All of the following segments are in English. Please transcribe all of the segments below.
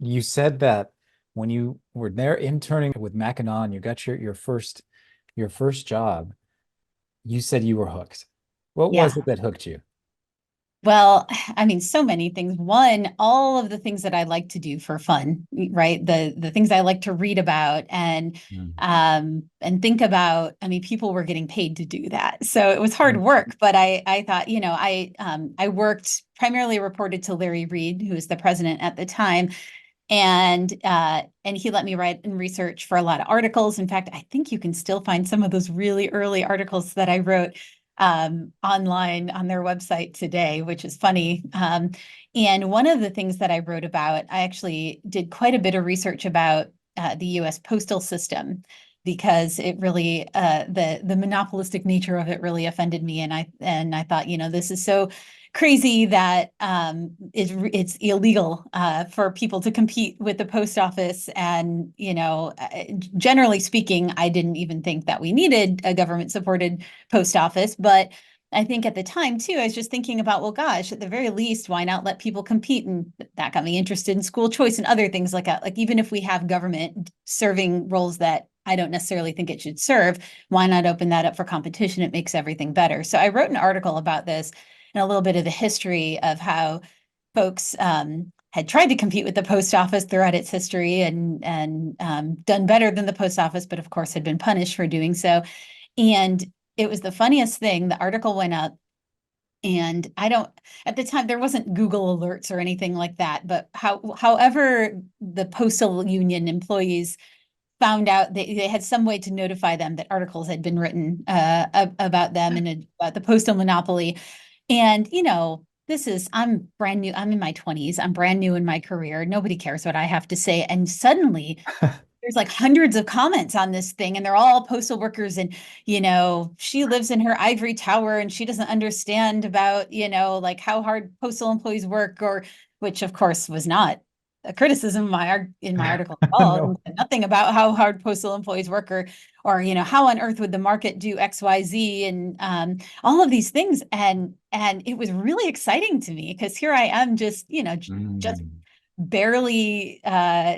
You said that when you were there interning with Mackinac, you got your first job. You said you were hooked. What was Yeah. it that hooked you? Well, I mean, so many things. One, all of the things that I like to do for fun, right? The things I like to read about Mm. and think about. I mean, people were getting paid to do that. So it was hard Mm. work, but I thought, I worked primarily reported to Larry Reed, who was the president at the time, and he let me write and research for a lot of articles. In fact, I think you can still find some of those really early articles that I wrote online on their website today, which is funny. And one of the things that I wrote about, I actually did quite a bit of research about the U.S. postal system because it really the monopolistic nature of it really offended me, and I thought, this is so crazy that it's illegal for people to compete with the post office. And, generally speaking, I didn't even think that we needed a government supported post office. But I think at the time, too, I was just thinking about, well, gosh, at the very least, why not let people compete? And that got me interested in school choice and other things like that. Like, even if we have government serving roles that I don't necessarily think it should serve, why not open that up for competition? It makes everything better. So I wrote an article about this and a little bit of the history of how folks had tried to compete with the post office throughout its history and done better than the post office, but of course had been punished for doing so. And it was the funniest thing. The article went up, and I don't, at the time, there wasn't Google alerts or anything like that. But however, the postal union employees found out they had some way to notify them that articles had been written about them and about the postal monopoly. And, I'm brand new. I'm in my 20s. I'm brand new in my career. Nobody cares what I have to say. And suddenly there's like hundreds of comments on this thing, and they're all postal workers. And, she lives in her ivory tower and she doesn't understand about, like how hard postal employees work, or which of course was not a criticism in my article at all. No. Nothing about how hard postal employees work, or how on earth would the market do XYZ, and all of these things. And it was really exciting to me because here I am just, just Mm. barely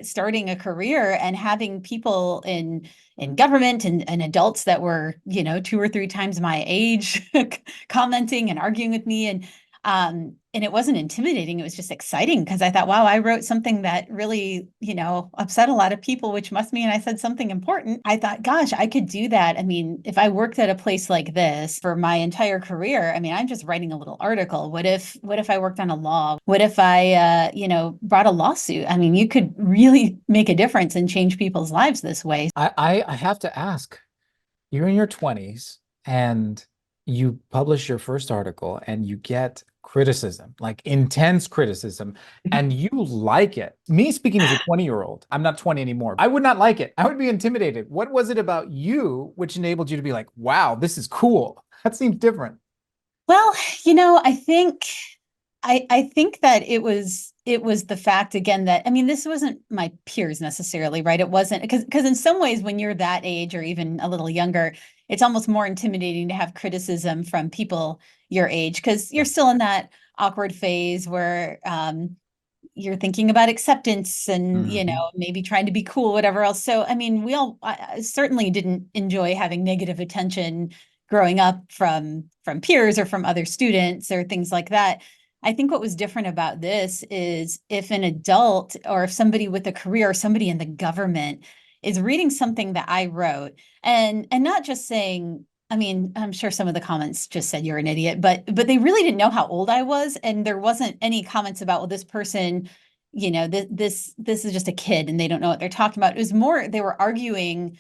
starting a career and having people in government and adults that were, two or three times my age commenting and arguing with me. And it wasn't intimidating. It was just exciting because I thought, wow, I wrote something that really, upset a lot of people, which must mean I said something important. I thought, gosh, I could do that. I mean, if I worked at a place like this for my entire career, I mean, I'm just writing a little article. What if I worked on a law? What if I, brought a lawsuit? I mean, you could really make a difference and change people's lives this way. I have to ask, you're in your 20s and you publish your first article and you get criticism, like intense criticism, and you like it. Me speaking as a 20-year-old, I'm not 20 anymore. I would not like it. I would be intimidated. What was it about you which enabled you to be like, wow, this is cool? That seems different. Well, I think that it was the fact again that, I mean, this wasn't my peers necessarily, right? It wasn't because in some ways when you're that age or even a little younger, it's almost more intimidating to have criticism from people your age because you're Yeah. still in that awkward phase where you're thinking about acceptance and, Hmm. maybe trying to be cool, whatever else. So, I mean, I certainly didn't enjoy having negative attention growing up from peers or from other students or things like that. I think what was different about this is if an adult or if somebody with a career or somebody in the government is reading something that I wrote and not just saying, I mean, I'm sure some of the comments just said you're an idiot, but they really didn't know how old I was, and there wasn't any comments about, well, this person, this is just a kid and they don't know what they're talking about. It was more they were arguing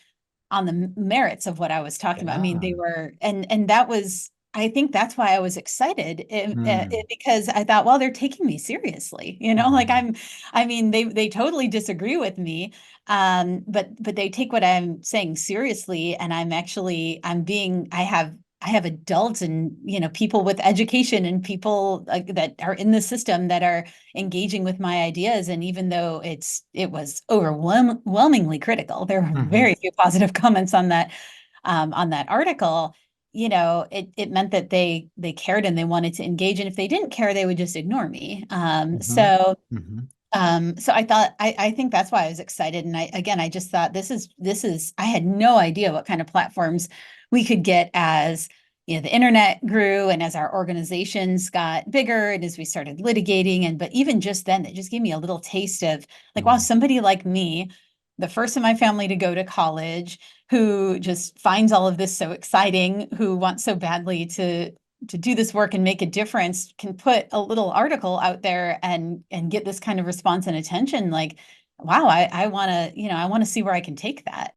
on the merits of what I was talking about. I mean, they Yeah. were, and that was, I think that's why I was excited Mm. because I thought, well, they're taking me seriously, like Mhm. I mean, they totally disagree with me, but they take what I'm saying seriously, and I have adults and people with education and people that are in the system that are engaging with my ideas. And even though it was overwhelmingly critical, there were Mhm. very few positive comments on that article. It meant that they cared and they wanted to engage. And if they didn't care, they would just ignore me. Mhm. So Mhm. So I think that's why I was excited. And I just thought I had no idea what kind of platforms we could get as, the internet grew and as our organizations got bigger and as we started litigating. But even just then, it just gave me a little taste of like, wow, somebody like me, the first in my family to go to college, who just finds all of this so exciting, who wants so badly to do this work and make a difference, can put a little article out there and get this kind of response and attention. Like, wow, I want to, I want to see where I can take that.